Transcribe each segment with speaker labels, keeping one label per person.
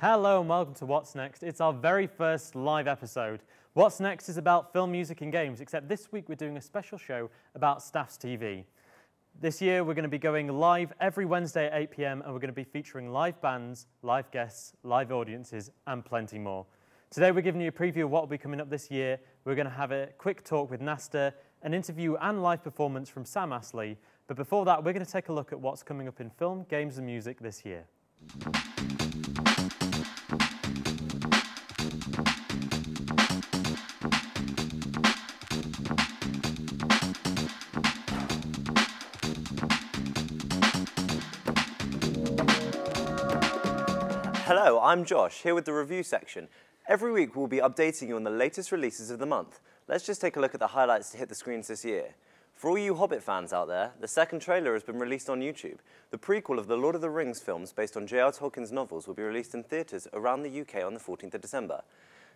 Speaker 1: Hello and welcome to What's Next. It's our very first live episode. What's Next is about film, music and games, except this week we're doing a special show about Staff's TV. This year we're going to be going live every Wednesday at 8 p.m. and we're going to be featuring live bands, live guests, live audiences and plenty more. Today we're giving you a preview of what will be coming up this year. We're going to have a quick talk with NaSTA, an interview and live performance from Sam Astley. But before that, we're going to take a look at what's coming up in film, games and music this year.
Speaker 2: Hello, I'm Josh, here with the review section. Every week we'll be updating you on the latest releases of the month. Let's just take a look at the highlights to hit the screens this year. For all you Hobbit fans out there, the second trailer has been released on YouTube. The prequel of the Lord of the Rings films based on J.R. Tolkien's novels will be released in theatres around the UK on the 14th of December.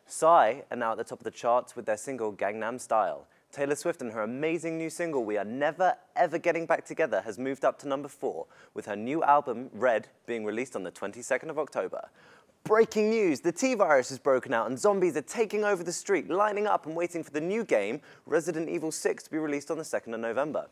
Speaker 2: Psy are now at the top of the charts with their single Gangnam Style. Taylor Swift and her amazing new single, We Are Never Ever Getting Back Together, has moved up to number 4, with her new album, Red, being released on the 22nd of October. Breaking news, the T-virus has broken out and zombies are taking over the street, lining up and waiting for the new game, Resident Evil 6, to be released on the 2nd of November.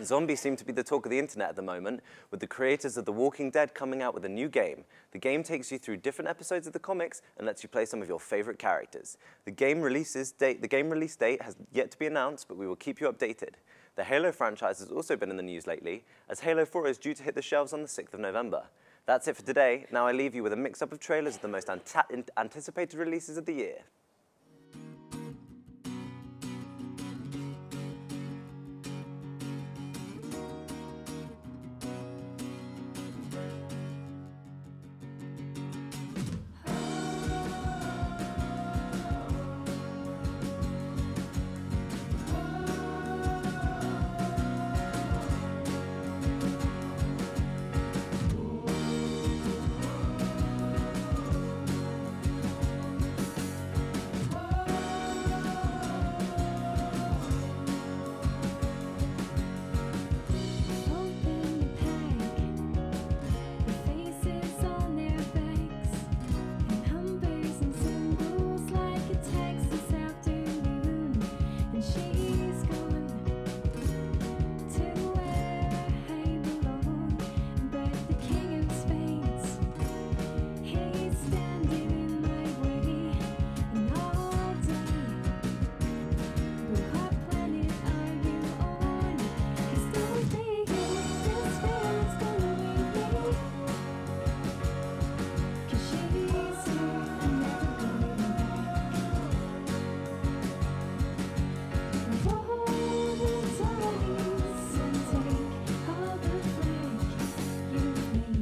Speaker 2: Zombies seem to be the talk of the internet at the moment, with the creators of The Walking Dead coming out with a new game. The game takes you through different episodes of the comics and lets you play some of your favorite characters. The game release date has yet to be announced, but we will keep you updated. The Halo franchise has also been in the news lately, as Halo 4 is due to hit the shelves on the 6th of November. That's it for today. Now I leave you with a mix-up of trailers of the most anticipated releases of the year.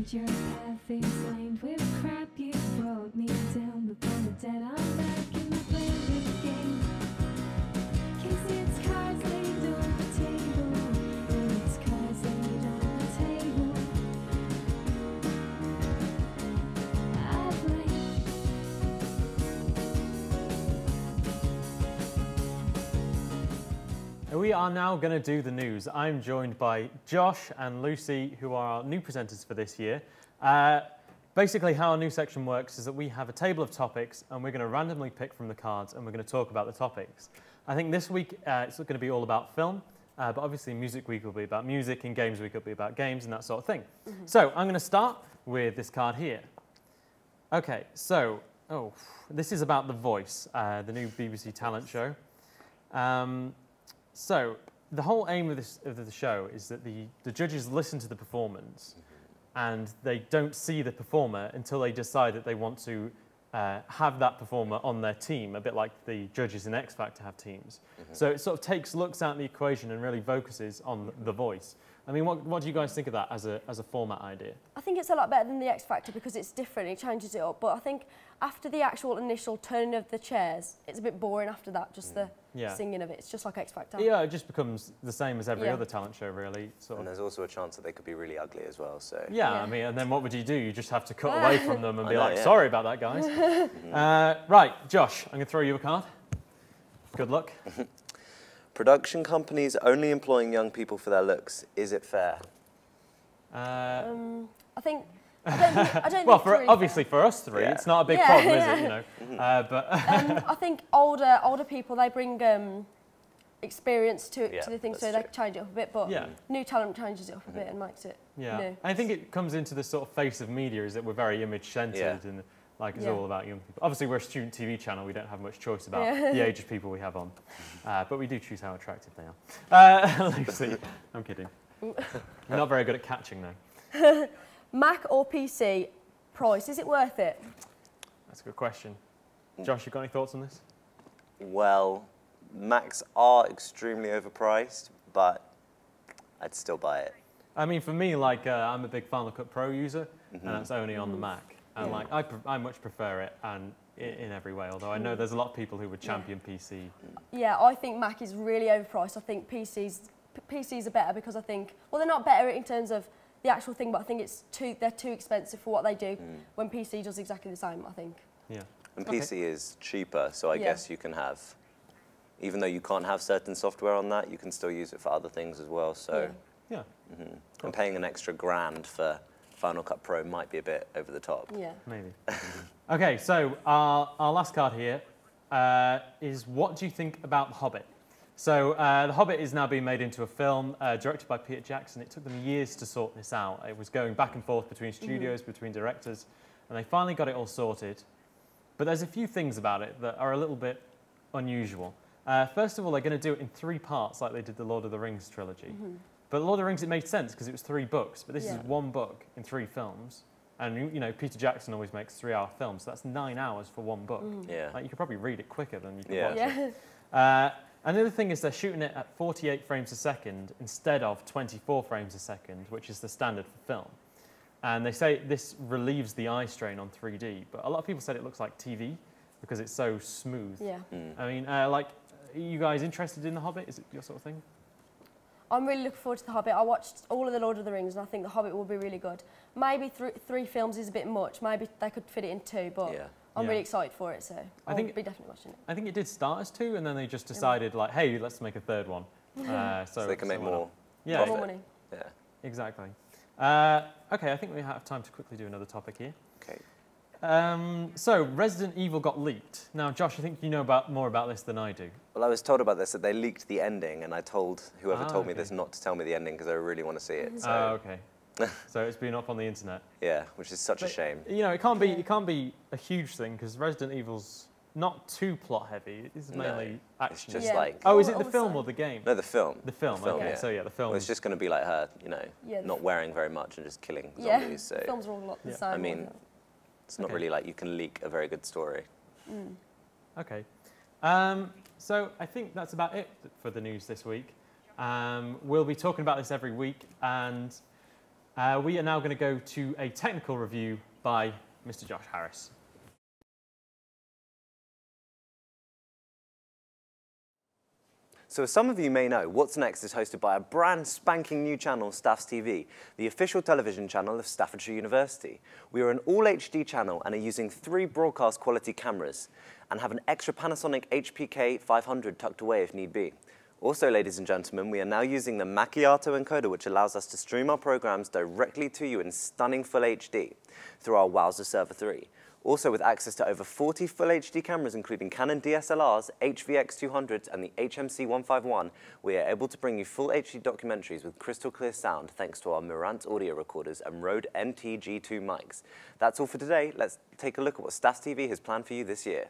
Speaker 3: Your path is lined with crap. You brought me down before the dead. I'm back in the play with the game. 'Cause it's cards laid on the table. It's cards laid on the table. I blame.
Speaker 1: We are now going to do the news. I'm joined by Josh and Lucy, who are our new presenters for this year. Basically, how our new section works is that we have a table of topics, and we're going to randomly pick from the cards, and we're going to talk about the topics. I think this week it's going to be all about film, but obviously Music Week will be about music, and Games Week will be about games and that sort of thing. So I'm going to start with this card here. Okay, so this is about The Voice, the new BBC talent show. So the whole aim of the show is that the judges listen to the performance and they don't see the performer until they decide that they want to have that performer on their team, a bit like the judges in X Factor have teams. So it sort of looks out the equation and really focuses on the voice. I mean, what do you guys think of that as a format idea?
Speaker 4: I think it's a lot better than the X Factor because it's different, it changes it up. But I think after the actual initial turning of the chairs, it's a bit boring after that, just the singing of it. It's just like X Factor. Yeah,
Speaker 1: it just becomes the same as every other talent show, really.
Speaker 2: And there's also a chance that they could be really ugly as well, so...
Speaker 1: Yeah, I mean, and then what would you do? You just have to cut away from them and be like, sorry about that, guys. Right, Josh, I'm going to throw you a card. Good luck.
Speaker 2: Production companies only employing young people for their looks. Is it fair?
Speaker 4: I think... I don't
Speaker 1: Well,
Speaker 4: think it's really
Speaker 1: obviously for us three,
Speaker 2: Yeah.
Speaker 1: it's not a big
Speaker 4: Yeah,
Speaker 1: problem,
Speaker 4: yeah.
Speaker 1: is it? You know, but
Speaker 4: I think older people, they bring experience to
Speaker 2: Yeah,
Speaker 4: the thing,
Speaker 2: that's
Speaker 4: so they
Speaker 2: true.
Speaker 4: change it up a bit. But
Speaker 1: Yeah.
Speaker 4: new talent changes it up a bit and makes it new.
Speaker 1: I think it comes into the sort of face of media is that we're very image-centered
Speaker 2: Yeah.
Speaker 1: and like it's
Speaker 4: Yeah.
Speaker 1: all about young people. Obviously, we're a student TV channel. We don't have much choice about
Speaker 4: Yeah.
Speaker 1: the age of people we have on, but we do choose how attractive they are. Lucy, I'm kidding. We're not very good at catching though.
Speaker 4: Mac or PC price, is it worth it?
Speaker 1: That's a good question. Josh, you got any thoughts on this?
Speaker 2: Well, Macs are extremely overpriced, but I'd still buy it.
Speaker 1: I mean, for me, like I'm a big Final Cut Pro user, and that's only on the Mac. And like I much prefer it, and in every way. Although I know there's a lot of people who would champion PC.
Speaker 4: Yeah, I think Mac is really overpriced. I think PCs are better because I think, well, they're not better in terms of the actual thing, but I think they're too expensive for what they do. When PC does exactly the same, I think.
Speaker 1: Yeah.
Speaker 2: And PC is cheaper, so I guess you can have, even though you can't have certain software on that, you can still use it for other things as well. So,
Speaker 1: Yeah.
Speaker 2: and paying an extra grand for Final Cut Pro might be a bit over the top.
Speaker 4: Yeah.
Speaker 1: Maybe. Okay, so our last card here is what do you think about The Hobbit? So The Hobbit is now being made into a film directed by Peter Jackson. It took them years to sort this out. It was going back and forth between studios, between directors, and they finally got it all sorted. But there's a few things about it that are a little bit unusual. First of all, they're going to do it in 3 parts like they did the Lord of the Rings trilogy. But Lord of the Rings, it made sense because it was 3 books, but this is 1 book in 3 films. And, you know, Peter Jackson always makes 3-hour films, so that's 9 hours for 1 book.
Speaker 2: Yeah.
Speaker 1: Like, you could probably read it quicker than you could
Speaker 2: Yeah.
Speaker 1: watch it. And the other thing is they're shooting it at 48 frames a second instead of 24 frames a second, which is the standard for film. And they say this relieves the eye strain on 3D, but a lot of people said it looks like TV because it's so smooth.
Speaker 4: Yeah.
Speaker 1: I mean, like, are you guys interested in The Hobbit? Is it your sort of thing?
Speaker 4: I'm really looking forward to The Hobbit. I watched all of the Lord of the Rings and I think The Hobbit will be really good. Maybe 3 films is a bit much. Maybe they could fit it in 2, but I'm really excited for it, so I'll be definitely watching it.
Speaker 1: I think it did start as 2 and then they just decided like, hey, let's make a 3rd one.
Speaker 2: So they can make more.
Speaker 1: Yeah,
Speaker 2: profit.
Speaker 4: More money.
Speaker 2: Yeah.
Speaker 1: Exactly. Okay, I think we have time to quickly do another topic here.
Speaker 2: Okay.
Speaker 1: So Resident Evil got leaked. Now, Josh, I think you know more about this than I do.
Speaker 2: Well, I was told about this, that they leaked the ending, and I told whoever told me this not to tell me the ending because I really want to see it. So,
Speaker 1: okay. So it's been up on the internet.
Speaker 2: yeah, which is such a shame.
Speaker 1: You know, it can't be a huge thing because Resident Evil's not too plot heavy. It's mainly action.
Speaker 2: It's just like...
Speaker 1: Oh, is it the
Speaker 4: Also-
Speaker 1: film or the game?
Speaker 2: No, the film.
Speaker 1: The film. Okay,
Speaker 2: yeah.
Speaker 1: so yeah, the film.
Speaker 2: Well, it's just going to be like her, you know,
Speaker 4: Yeah,
Speaker 2: not wearing very much and just killing
Speaker 4: Yeah,
Speaker 2: zombies. So
Speaker 4: films are all a lot the same.
Speaker 2: I mean, it's not really like you can leak a very good story.
Speaker 1: Okay. So I think that's about it for the news this week. We'll be talking about this every week, and we are now going to go to a technical review by Mr. Josh Harris.
Speaker 2: So as some of you may know, What's Next is hosted by a brand spanking new channel, Staffs TV, the official television channel of Staffordshire University. We are an all HD channel and are using 3 broadcast quality cameras and have an extra Panasonic HPK 500 tucked away if need be. Also, ladies and gentlemen, we are now using the Macchiato encoder, which allows us to stream our programs directly to you in stunning full HD through our Wowzer Server 3. Also, with access to over 40 full HD cameras, including Canon DSLRs, HVX200s, and the HMC 151, we are able to bring you full HD documentaries with crystal clear sound thanks to our Marantz audio recorders and Rode NT-G2 mics. That's all for today. Let's take a look at what Staffs TV has planned for you this year.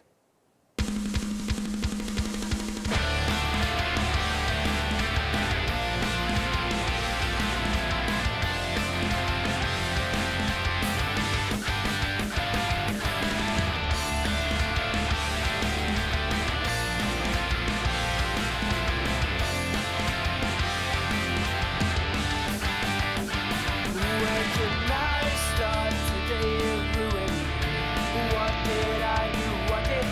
Speaker 5: What did I do? What did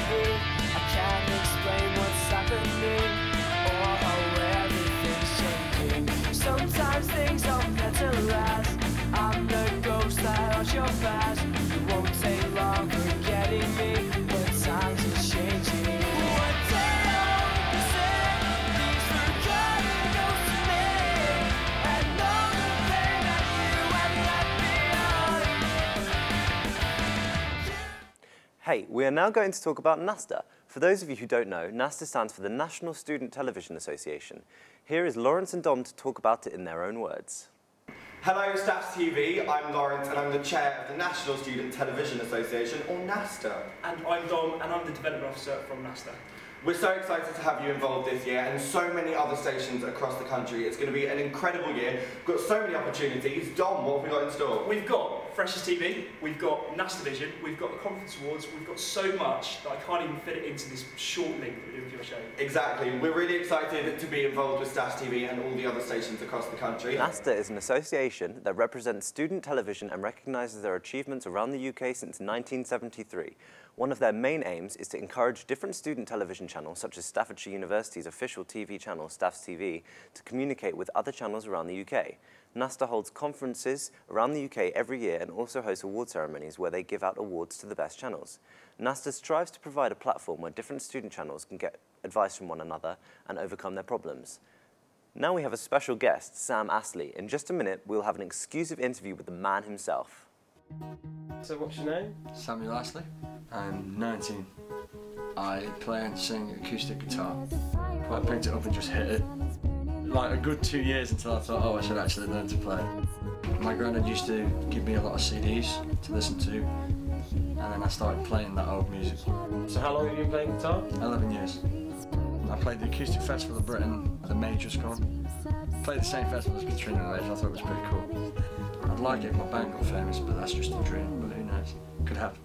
Speaker 2: Ep8, we are now going to talk about NaSTA. For those of you who don't know, NaSTA stands for the National Student Television Association. Here is Lawrence and Dom to talk about it in their own words.
Speaker 5: Hello, Staffs TV. I'm Lawrence and I'm the chair of the National Student Television Association, or NaSTA.
Speaker 6: And I'm Dom, and I'm the development officer from NaSTA.
Speaker 5: We're so excited to have you involved this year, and so many other stations across the country. It's going to be an incredible year. We've got so many opportunities. Dom, what have we got in store?
Speaker 6: We've got Freshers TV, we've got NaSTA Vision, we've got the Conference Awards, we've got so much that I can't even fit it into this short link that we're doing for your show.
Speaker 5: Exactly. We're really excited to be involved with Staffs TV and all the other stations across the country.
Speaker 2: NaSTA is an association that represents student television and recognises their achievements around the UK since 1973. One of their main aims is to encourage different student television channels, such as Staffordshire University's official TV channel, Staffs TV, to communicate with other channels around the UK. NaSTA holds conferences around the UK every year and also hosts award ceremonies where they give out awards to the best channels. NaSTA strives to provide a platform where different student channels can get advice from one another and overcome their problems. Now we have a special guest, Sam Astley. In just a minute, we'll have an exclusive interview with the man himself.
Speaker 7: So what's your name?
Speaker 8: Sam Astley. I'm 19. I play and sing acoustic guitar. I picked it up and just hit it. Like a good 2 years until I thought, oh, I should actually learn to play. My granddad used to give me a lot of CDs to listen to, and then I started playing that old music.
Speaker 7: So how long have you been playing guitar?
Speaker 8: 11 years. I played the Acoustic Festival of Britain, the Major's gone. Played the same festival as Katrina and I thought it was pretty cool. I'd like it if my band got famous, but that's just a dream, but who knows? Could happen.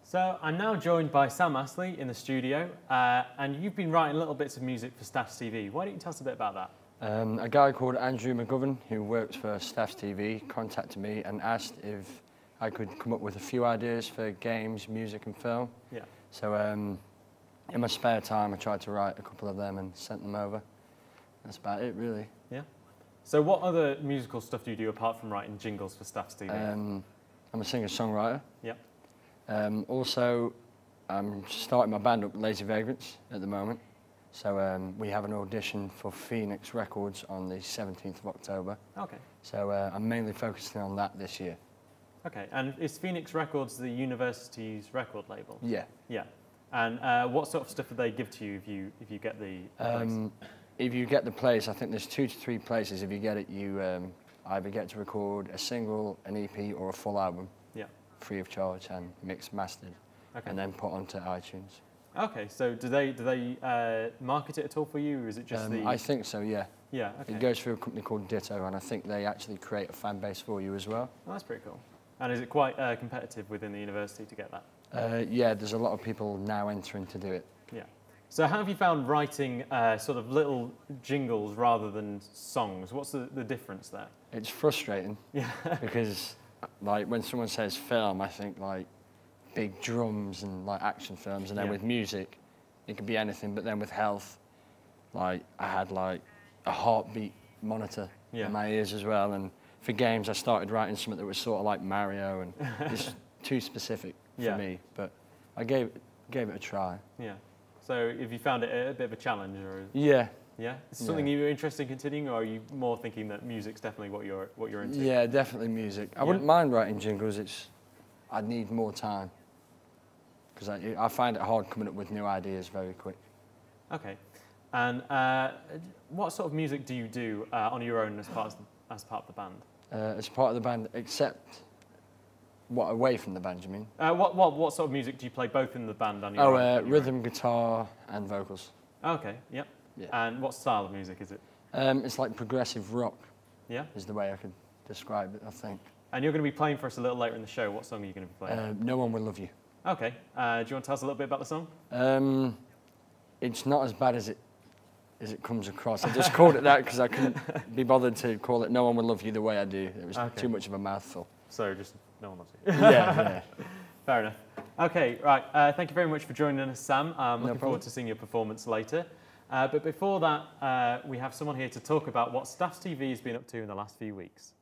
Speaker 1: So I'm now joined by Sam Astley in the studio, and you've been writing little bits of music for Staffs TV. Why don't you tell us a bit about that?
Speaker 8: A guy called Andrew McGovern, who works for Staffs TV, contacted me and asked if I could come up with a few ideas for games, music and film.
Speaker 1: Yeah.
Speaker 8: So in my spare time I tried to write a couple of them and sent them over. That's about it really.
Speaker 1: Yeah. So what other musical stuff do you do apart from writing jingles for Staffs TV?
Speaker 8: I'm a singer-songwriter.
Speaker 1: Yeah.
Speaker 8: Also, I'm starting my band up, Lazy Vagrants, at the moment. So we have an audition for Phoenix Records on the 17th of October.
Speaker 1: Okay.
Speaker 8: So I'm mainly focusing on that this year.
Speaker 1: Okay, and is Phoenix Records the university's record label?
Speaker 8: Yeah.
Speaker 1: Yeah. And what sort of stuff do they give to you if you get the place?
Speaker 8: If you get the place, I think there's 2 to 3 places. If you get it, you either get to record a single, an EP, or a full album.
Speaker 1: Yeah.
Speaker 8: Free of charge and mixed, mastered,
Speaker 1: Okay.
Speaker 8: and then put onto iTunes.
Speaker 1: Okay, so do they market it at all for you, or is it just
Speaker 8: I think so, yeah.
Speaker 1: Yeah, okay.
Speaker 8: It goes through a company called Ditto, and I think they actually create a fan base for you as well.
Speaker 1: Well, that's pretty cool. And is it quite competitive within the university to get that?
Speaker 8: Yeah, there's a lot of people now entering to do it.
Speaker 1: Yeah. So how have you found writing sort of little jingles rather than songs? What's the difference there?
Speaker 8: It's frustrating.
Speaker 1: Yeah.
Speaker 8: Because like when someone says film, I think like big drums and like action films, and then
Speaker 1: Yeah.
Speaker 8: with music, it could be anything. But then with health, like I had like a heartbeat monitor
Speaker 1: Yeah.
Speaker 8: in my ears as well. And for games, I started writing something that was sort of like Mario, and it's too specific for
Speaker 1: Yeah.
Speaker 8: me. But I gave it a try.
Speaker 1: Yeah. So have you found it a bit of a challenge, or
Speaker 8: Yeah.
Speaker 1: yeah, is it something
Speaker 8: Yeah.
Speaker 1: you're interested in continuing, or are you more thinking that music's definitely what you're into?
Speaker 8: Yeah, definitely music. I
Speaker 1: Yeah.
Speaker 8: wouldn't mind writing jingles. I'd need more time because I find it hard coming up with new ideas very quick.
Speaker 1: Okay. And what sort of music do you do on your own as part of the band?
Speaker 8: As part of the band, except what away from the band, you mean?
Speaker 1: What sort of music do you play both in the band and your own?
Speaker 8: Rhythm, guitar, and vocals.
Speaker 1: Okay. Yep.
Speaker 8: Yeah.
Speaker 1: And what style of music is it?
Speaker 8: It's like progressive rock.
Speaker 1: Yeah.
Speaker 8: Is the way I could describe it, I think.
Speaker 1: And you're going to be playing for us a little later in the show. What song are you going to be playing?
Speaker 8: No One Will Love You.
Speaker 1: Okay. Do you want to tell us a little bit about the song?
Speaker 8: It's not as bad as it comes across. I just called it that because I couldn't be bothered to call it No One Will Love You the way I do. It was too much of a mouthful.
Speaker 1: So just no one loves you.
Speaker 8: Yeah.
Speaker 1: Fair enough. Okay, right. Thank you very much for joining us, Sam. I'm looking forward to seeing your performance later. But before that, we have someone here to talk about what Staffs TV has been up to in the last few weeks.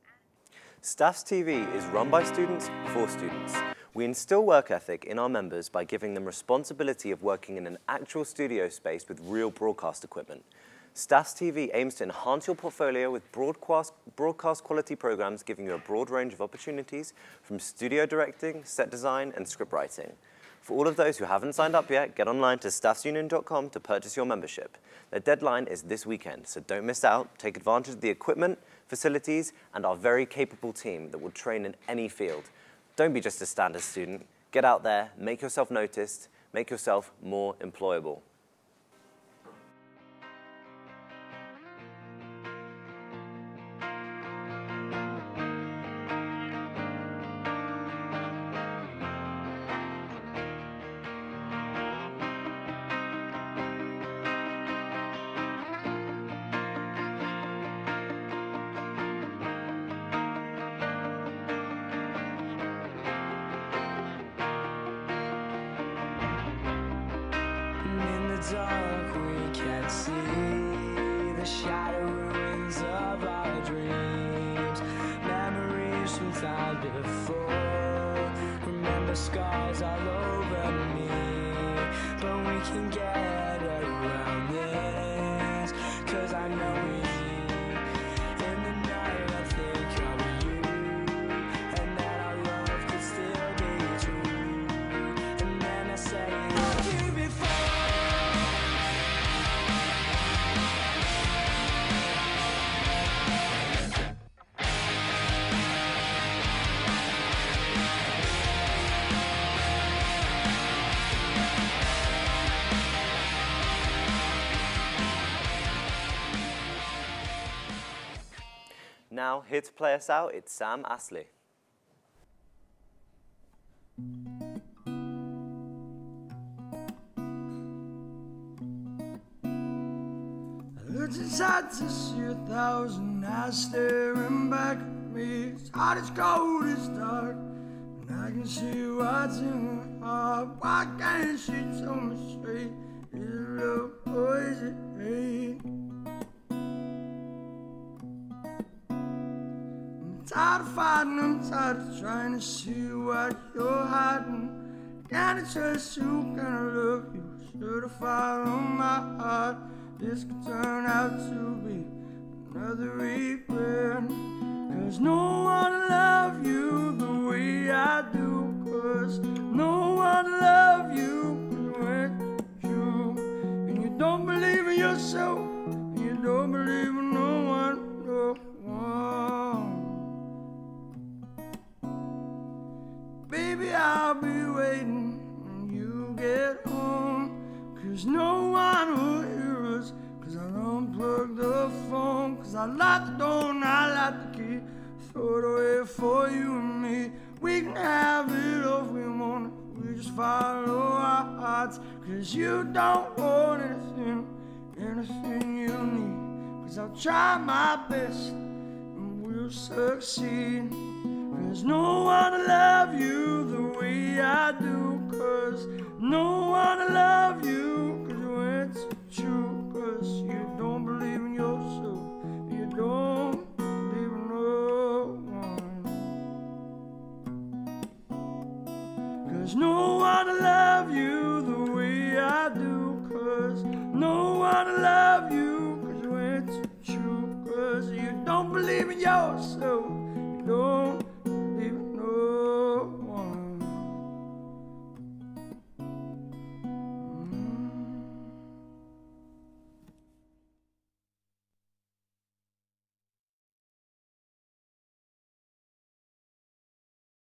Speaker 2: Staffs TV is run by students for students. We instill work ethic in our members by giving them responsibility of working in an actual studio space with real broadcast equipment. Staffs TV aims to enhance your portfolio with broadcast quality programs, giving you a broad range of opportunities from studio directing, set design, and script writing. For all of those who haven't signed up yet, get online to staffsunion.com to purchase your membership. The deadline is this weekend, so don't miss out. Take advantage of the equipment, facilities, and our very capable team that will train in any field. Don't be just a standard student. Get out there, make yourself noticed, make yourself more employable.
Speaker 9: Dark, we can't see the shadow ruins of our dreams, memories from time before, remember scars all over me, but we can get around this, 'cause I know we in the night I think of you, and that our love could still be true, and then I say love you before.
Speaker 2: Now, here to play us out, it's Sam Astley.
Speaker 9: I looked inside to see 1,000 eyes staring back at me. It's hot, it's cold, it's dark, and I can see what's in her heart. Why can't she tell me straight? Is it love or is it hate? I'm tired of fighting, I'm tired of trying to see what you're hiding. Can I trust you, can I love you? Certified on my heart. This could turn out to be another regret. 'Cause no one will love you the way I do. 'Cause no one will love you when you. And you don't believe in yourself, and you don't believe in no one, no one. Baby, I'll be waiting when you get home. 'Cause no one will hear us, 'cause I unplug the phone. 'Cause I lock the door and I lock the key. Throw it away for you and me. We can have it all if we want it. We just follow our hearts. 'Cause you don't want anything you need. 'Cause I'll try my best and we'll succeed. 'Cause no one will love you the way I do. 'Cause no one will love you, 'cause it's true. 'Cause you